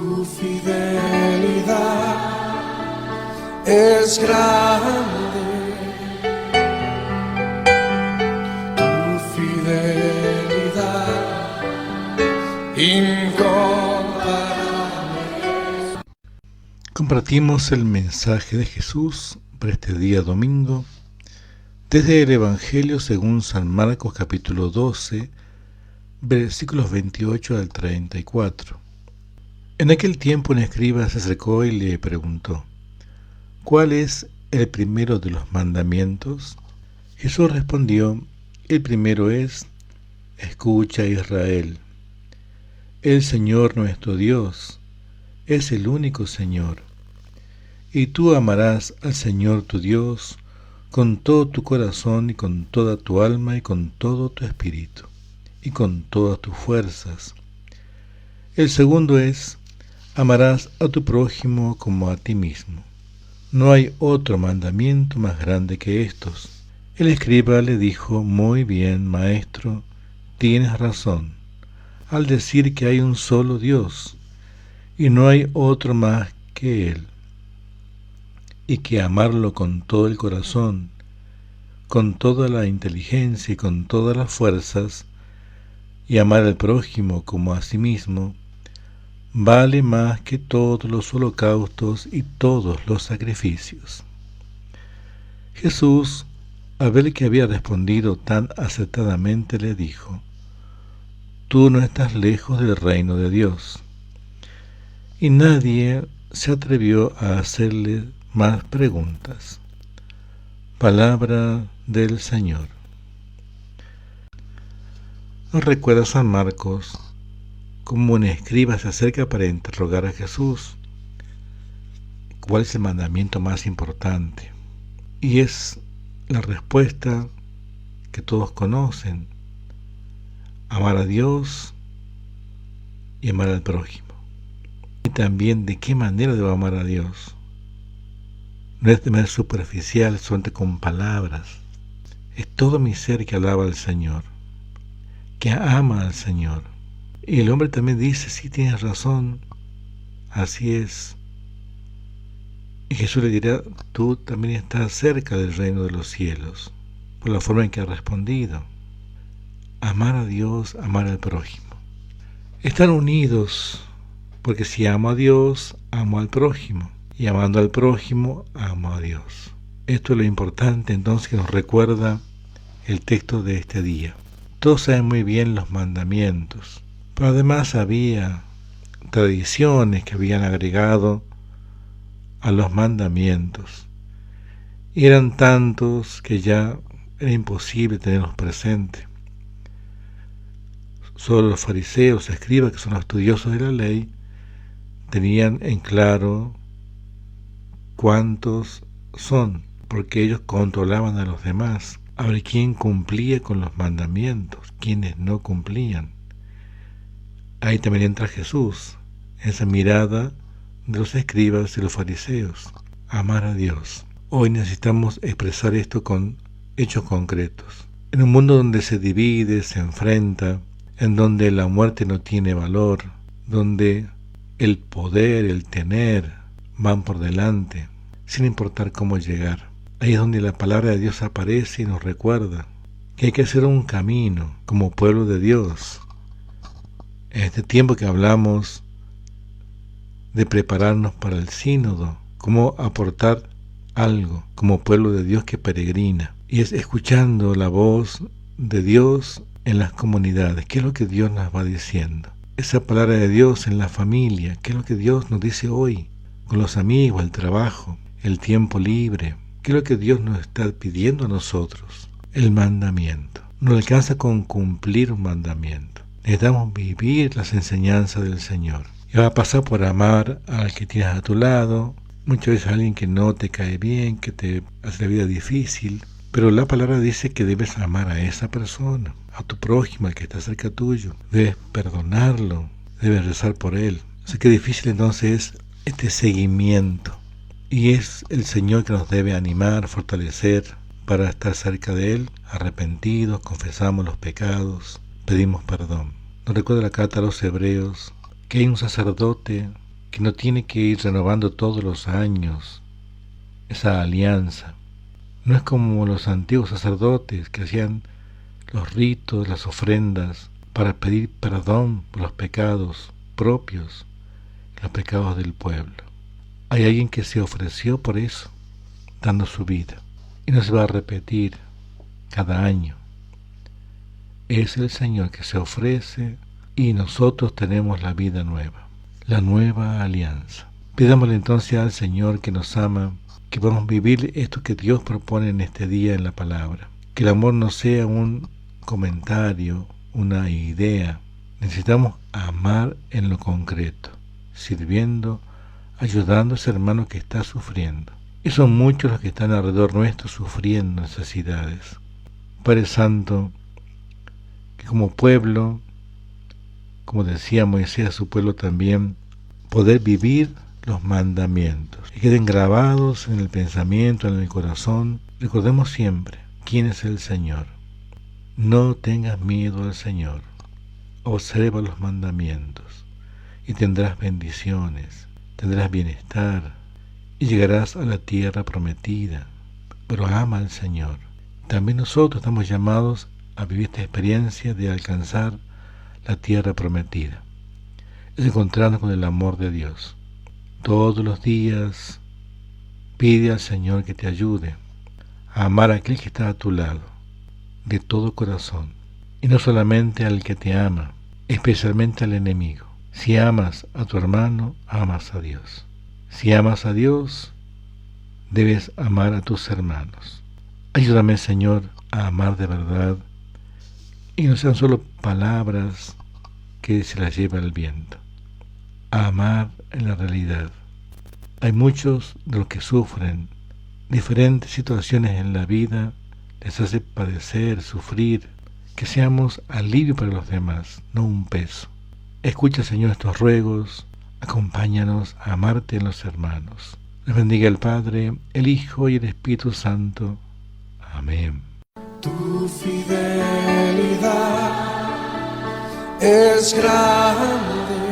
Tu fidelidad es grande, tu fidelidad incomparable. Compartimos el mensaje de Jesús para este día domingo desde el Evangelio según San Marcos capítulo 12, versículos 28 al 34. En aquel tiempo un escriba se acercó y le preguntó: ¿cuál es el primero de los mandamientos? Jesús respondió: el primero es: escucha, Israel, el Señor nuestro Dios es el único Señor, y tú amarás al Señor tu Dios con todo tu corazón y con toda tu alma y con todo tu espíritu y con todas tus fuerzas. El segundo es: amarás a tu prójimo como a ti mismo. No hay otro mandamiento más grande que estos. El escriba le dijo: muy bien, maestro, tienes razón al decir que hay un solo Dios y no hay otro más que Él, y que amarlo con todo el corazón, con toda la inteligencia y con todas las fuerzas, y amar al prójimo como a sí mismo, vale más que todos los holocaustos y todos los sacrificios. Jesús, al ver que había respondido tan acertadamente, le dijo: tú no estás lejos del reino de Dios. Y nadie se atrevió a hacerle más preguntas. Palabra del Señor. Nos recuerda San Marcos cómo un escriba se acerca para interrogar a Jesús cuál es el mandamiento más importante. Y es la respuesta que todos conocen: amar a Dios y amar al prójimo. Y también de qué manera debo amar a Dios. No es de manera superficial, solamente con palabras. Es todo mi ser que alaba al Señor, que ama al Señor. Y el hombre también dice: sí, tienes razón, así es. Y Jesús le dirá: tú también estás cerca del reino de los cielos, por la forma en que has respondido. Amar a Dios, amar al prójimo. Están unidos, porque si amo a Dios, amo al prójimo, y amando al prójimo, amo a Dios. Esto es lo importante entonces que nos recuerda el texto de este día. Todos saben muy bien los mandamientos, pero además había tradiciones que habían agregado a los mandamientos, y eran tantos que ya era imposible tenerlos presentes. Solo los fariseos, escribas, que son los estudiosos de la ley, tenían en claro cuántos son, porque ellos controlaban a los demás, a ver quién cumplía con los mandamientos, quiénes no cumplían. Ahí también entra Jesús, esa mirada de los escribas y los fariseos: amar a Dios. Hoy necesitamos expresar esto con hechos concretos. En un mundo donde se divide, se enfrenta, en donde la muerte no tiene valor, donde el poder, el tener, van por delante, sin importar cómo llegar. Ahí es donde la palabra de Dios aparece y nos recuerda que hay que hacer un camino como pueblo de Dios. En este tiempo que hablamos de prepararnos para el sínodo, cómo aportar algo como pueblo de Dios que peregrina, y es escuchando la voz de Dios en las comunidades. ¿Qué es lo que Dios nos va diciendo? Esa palabra de Dios en la familia. ¿Qué es lo que Dios nos dice hoy? Con los amigos, el trabajo, el tiempo libre. ¿Qué es lo que Dios nos está pidiendo a nosotros? El mandamiento. No alcanza con cumplir un mandamiento. Necesitamos vivir las enseñanzas del Señor. Y va a pasar por amar al que tienes a tu lado. Muchas veces a alguien que no te cae bien, que te hace la vida difícil. Pero la palabra dice que debes amar a esa persona, a tu prójimo, al que está cerca tuyo. Debes perdonarlo, debes rezar por él. Así que difícil entonces es este seguimiento. Y es el Señor que nos debe animar, fortalecer para estar cerca de Él, arrepentidos, confesamos los pecados, pedimos perdón. Nos recuerda la carta a los Hebreos que hay un sacerdote que no tiene que ir renovando todos los años esa alianza. No es como los antiguos sacerdotes que hacían los ritos, las ofrendas, para pedir perdón por los pecados propios, los pecados del pueblo. Hay alguien que se ofreció por eso, dando su vida, y no se va a repetir cada año. Es el Señor que se ofrece y nosotros tenemos la vida nueva, la nueva alianza. Pidámosle entonces al Señor que nos ama, que podamos vivir esto que Dios propone en este día en la palabra. Que el amor no sea un comentario, una idea. Necesitamos amar en lo concreto, sirviendo, ayudando a ese hermano que está sufriendo. Y son muchos los que están alrededor nuestro sufriendo necesidades. Padre Santo, que como pueblo, como decía Moisés a su pueblo también, poder vivir los mandamientos, que queden grabados en el pensamiento, en el corazón. Recordemos siempre quién es el Señor. No tengas miedo al Señor. Observa los mandamientos y tendrás bendiciones, tendrás bienestar y llegarás a la tierra prometida. Pero ama al Señor. También nosotros estamos llamados a vivir esta experiencia de alcanzar la tierra prometida. Es encontrarnos con el amor de Dios. Todos los días pide al Señor que te ayude a amar a aquel que está a tu lado, de todo corazón, y no solamente al que te ama, especialmente al enemigo. Si amas a tu hermano, amas a Dios. Si amas a Dios, debes amar a tus hermanos. Ayúdame, Señor, a amar de verdad, y no sean solo palabras que se las lleva el viento. A amar en la realidad. Hay muchos de los que sufren diferentes situaciones en la vida, les hace padecer, sufrir, que seamos alivio para los demás, no un peso. Escucha, Señor, estos ruegos, acompáñanos a amarte en los hermanos. Les bendiga el Padre, el Hijo y el Espíritu Santo. Amén. Tu fidelidad es grande.